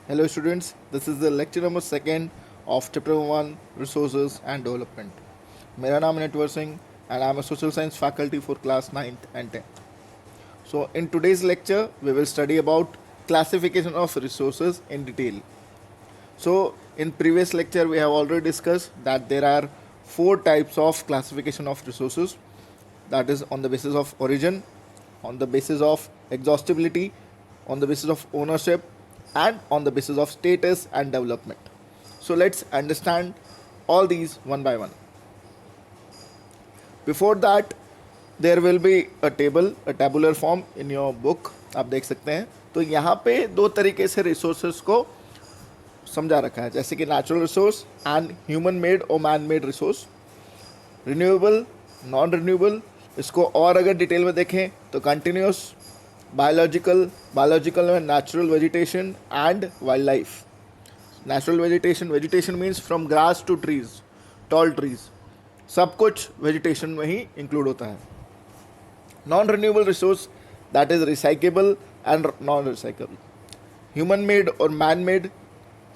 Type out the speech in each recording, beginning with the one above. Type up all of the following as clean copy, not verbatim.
Hello students, this is the lecture number second of chapter 1 resources and development. मेरा नाम है Natwar Singh and I am a social science faculty for class 9th and 10th. So in today's lecture we will study about classification of resources in detail. So in previous lecture we have already discussed that there are four types of classification of resources, that is on the basis of origin, on the basis of exhaustibility, on the basis of ownership, and on the basis of status and development. So let's understand all these one by one. Before that, there will be a table, a tabular form in your book. आप देख सकते हैं. तो यहाँ पे दो तरीके से रिसोर्सेज को समझा रखा है, जैसे कि natural resource and human made और man made resource, renewable, non renewable. इसको और अगर डिटेल में देखें तो कंटिन्यूस, बायोलॉजिकल में natural vegetation and wildlife. Natural vegetation means from grass to trees, tall trees, सब कुछ वेजिटेशन में ही इंक्लूड होता है. Non renewable resource, that is recyclable and non recyclable. Human made और man made,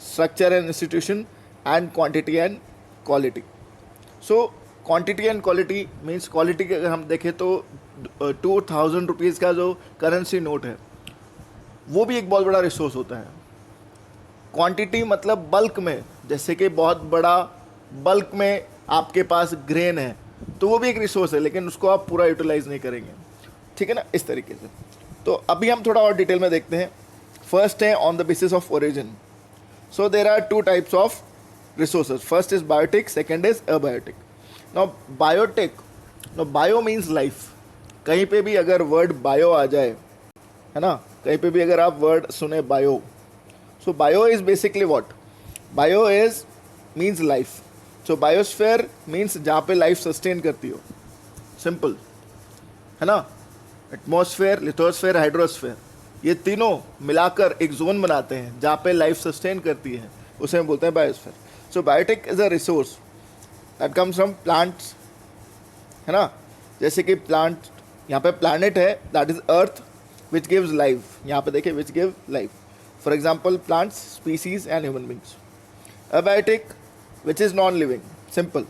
structure and institution, and quantity and quality. So quantity and quality means quality के अगर हम देखें तो 2000 रुपीज़ का जो करेंसी नोट है वो भी एक बहुत बड़ा रिसोर्स होता है. क्वांटिटी मतलब बल्क में, जैसे कि बहुत बड़ा बल्क में आपके पास ग्रेन है तो वो भी एक रिसोर्स है, लेकिन उसको आप पूरा यूटिलाइज नहीं करेंगे. ठीक है ना, इस तरीके से. तो अभी हम थोड़ा और डिटेल में देखते हैं. फर्स्ट है on the basis of origin. So there are two types of resources. First is biotic, second is abiotic. Now biotic, no bio means life. कहीं पे भी अगर वर्ड बायो आ जाए, है ना, कहीं पे भी अगर आप वर्ड सुने bio, so bio is basically what? Bio is means life. So biosphere means जहाँ पे लाइफ सस्टेन करती हो. सिंपल है ना. एटमॉस्फेयर, लिथोस्फेयर, हाइड्रोस्फेयर, ये तीनों मिलाकर एक जोन बनाते हैं जहाँ पे लाइफ सस्टेन करती है, उसे हम बोलते हैं biosphere. So biotic is a resource that comes from plants, है ना. जैसे कि प्लांट, यहाँ पे प्लैनेट है, that is earth which gives life. यहाँ पे देखिए, which give life. For example plants, species and human beings. Abiotic which is non living, simple,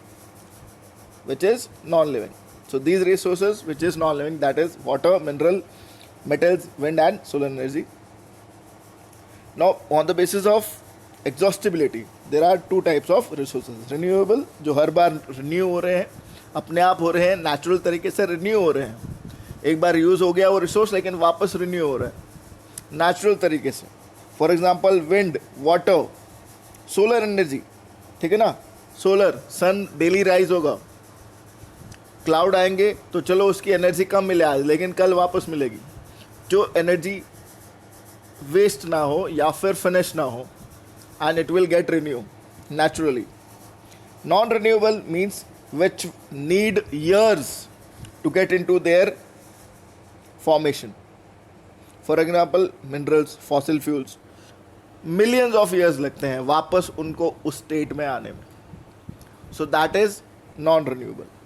which is non living. So these resources which is non living, that is water, mineral, metals, wind and solar energy. Now on the basis of exhaustibility there are two types of resources. Renewable, जो हर बार renew हो रहे हैं, अपने आप हो रहे हैं, natural तरीके से रिन्यू हो रहे हैं. एक बार यूज़ हो गया वो रिसोर्स लेकिन वापस रिन्यू हो रहा है नेचुरल तरीके से. For example wind, water, solar energy. ठीक है ना. सोलर, सन डेली राइज होगा, क्लाउड आएंगे तो चलो उसकी एनर्जी कम मिले आज, लेकिन कल वापस मिलेगी. जो एनर्जी वेस्ट ना हो या फिर फिनिश ना हो, and it will get renew naturally. Non renewable means which need years to get into their formation. For example minerals, fossil fuels, millions of years लगते हैं वापस उनको उस स्टेट में आने में. So that is non renewable.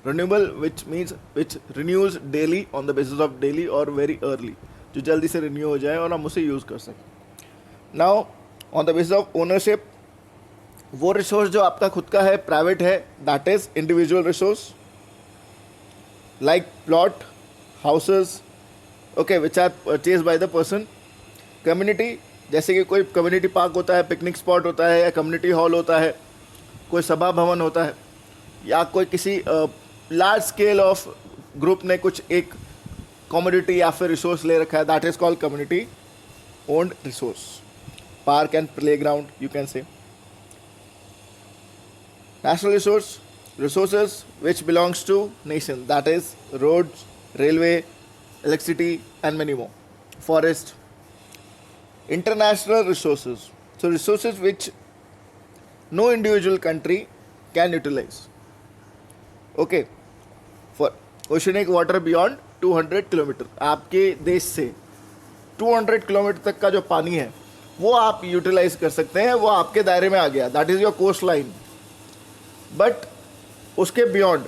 Renewable which means which renews daily on the basis of daily or very early, जो जल्दी से renew हो जाए और हम उसे यूज़ कर सकें. Now on the basis of ownership, वो रिसोर्स जो आपका खुद का है, प्राइवेट है, that is individual resource, like plot, houses, okay, which are purchase by the person. Community, जैसे कि कोई कम्युनिटी पार्क होता है, पिकनिक स्पॉट होता है, या कम्युनिटी हॉल होता है, कोई सभा भवन होता है, या कोई किसी लार्ज स्केल ऑफ ग्रुप ने कुछ एक कमोडिटी या फिर रिसोर्स ले रखा है, that is called community owned resource. Park and play ground you can say. National resource, resources which belongs to nation, that is roads, railway, electricity and many more. Forest. International resources, so resources which no individual country can utilize. Okay, for oceanic water beyond 200 kilometre, आपके देश से 200 kilometre तक का जो पानी है वो आप यूटिलाइज कर सकते हैं, वो आपके दायरे में आ गया, that is your coast line. But उसके बियॉन्ड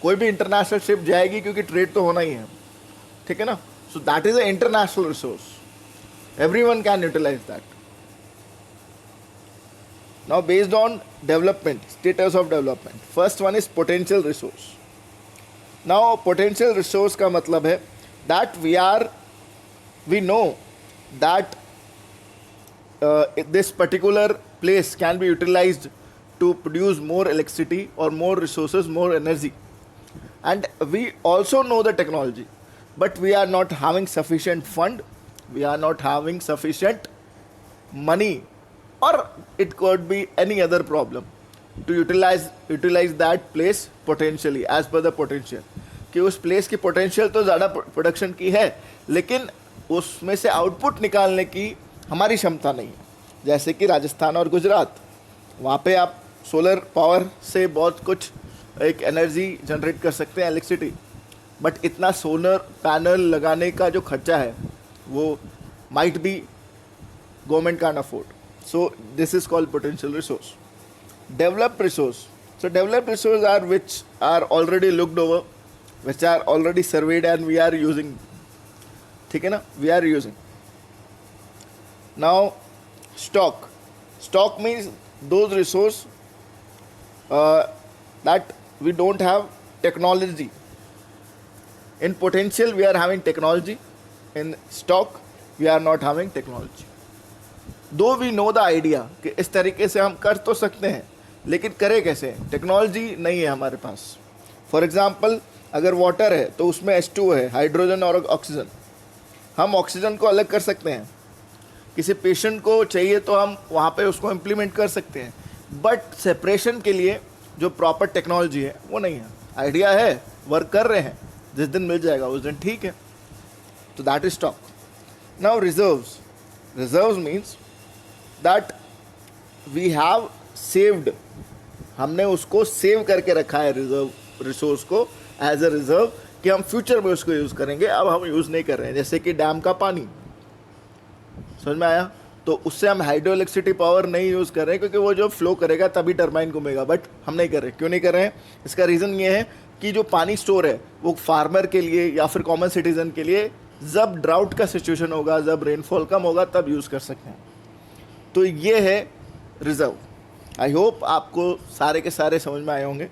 कोई भी इंटरनेशनल शिप जाएगी क्योंकि ट्रेड तो होना ही है. ठीक है ना. So that is a international resource, every one can utilise that. Now based on development, status of development, first one is potential resource. Now potential resource का मतलब है that we know that this particular place can be utilized to produce more electricity or more resources, more energy, and we also know the technology, but we are not having sufficient fund, we are not having sufficient money, or it could be any other problem to utilize that place potentially as per the potential. कि उस place की potential तो ज़्यादा production की है, लेकिन उसमें से आउटपुट निकालने की हमारी क्षमता नहीं है. जैसे कि राजस्थान और गुजरात, वहाँ पे आप सोलर पावर से बहुत कुछ एक एनर्जी जनरेट कर सकते हैं, इलेक्ट्रिसिटी, बट इतना सोलर पैनल लगाने का जो खर्चा है वो might be government can afford. So this is called potential resource. Developed resource, so developed resources are which are already looked over, which are already surveyed and we are using. ठीक है ना, we are using. Now stock means those resource that we don't have technology. In potential we are having technology, in stock we are not having technology. Though we know the idea कि इस तरीके से हम कर तो सकते हैं, लेकिन करें कैसे, टेक्नोलॉजी नहीं है हमारे पास. फॉर एग्जांपल अगर वाटर है तो उसमें H2 है, हाइड्रोजन और ऑक्सीजन. हम ऑक्सीजन को अलग कर सकते हैं, किसी पेशेंट को चाहिए तो हम वहाँ पे उसको इम्प्लीमेंट कर सकते हैं, बट सेपरेशन के लिए जो प्रॉपर टेक्नोलॉजी है वो नहीं है. आइडिया है, वर्क कर रहे हैं, जिस दिन मिल जाएगा उस दिन ठीक है. तो that is stock. Now reserves means that we have saved, हमने उसको सेव करके रखा है रिजर्व रिसोर्स को एज अ रिजर्व, कि हम फ्यूचर में उसको यूज़ करेंगे. अब हम यूज़ नहीं कर रहे हैं. जैसे कि डैम का पानी, समझ में आया, तो उससे हम हाइड्रो इलेक्ट्रिसिटी पावर नहीं यूज़ कर रहे हैं, क्योंकि वो जो फ्लो करेगा तभी टरबाइन घूमेगा, बट हम नहीं कर रहे. क्यों नहीं कर रहे हैं? इसका रीज़न ये है कि जो पानी स्टोर है वो फार्मर के लिए या फिर कॉमन सिटीजन के लिए जब ड्राउट का सिचुएशन होगा, जब रेनफॉल कम होगा, तब यूज़ कर सकते हैं. तो ये है रिजर्व. आई होप आपको सारे के सारे समझ में आए होंगे.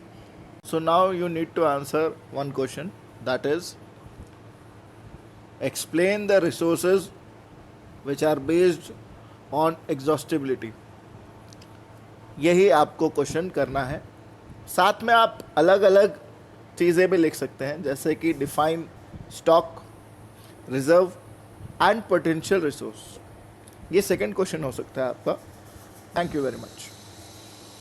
So now you need to answer one question, that is explain the resources which are based on exhaustibility. यही आपको क्वेश्चन करना है. साथ में आप अलग अलग चीज़ें भी लिख सकते हैं, जैसे कि define stock, reserve and potential resource. ये सेकंड क्वेश्चन हो सकता है आपका. Thank you very much.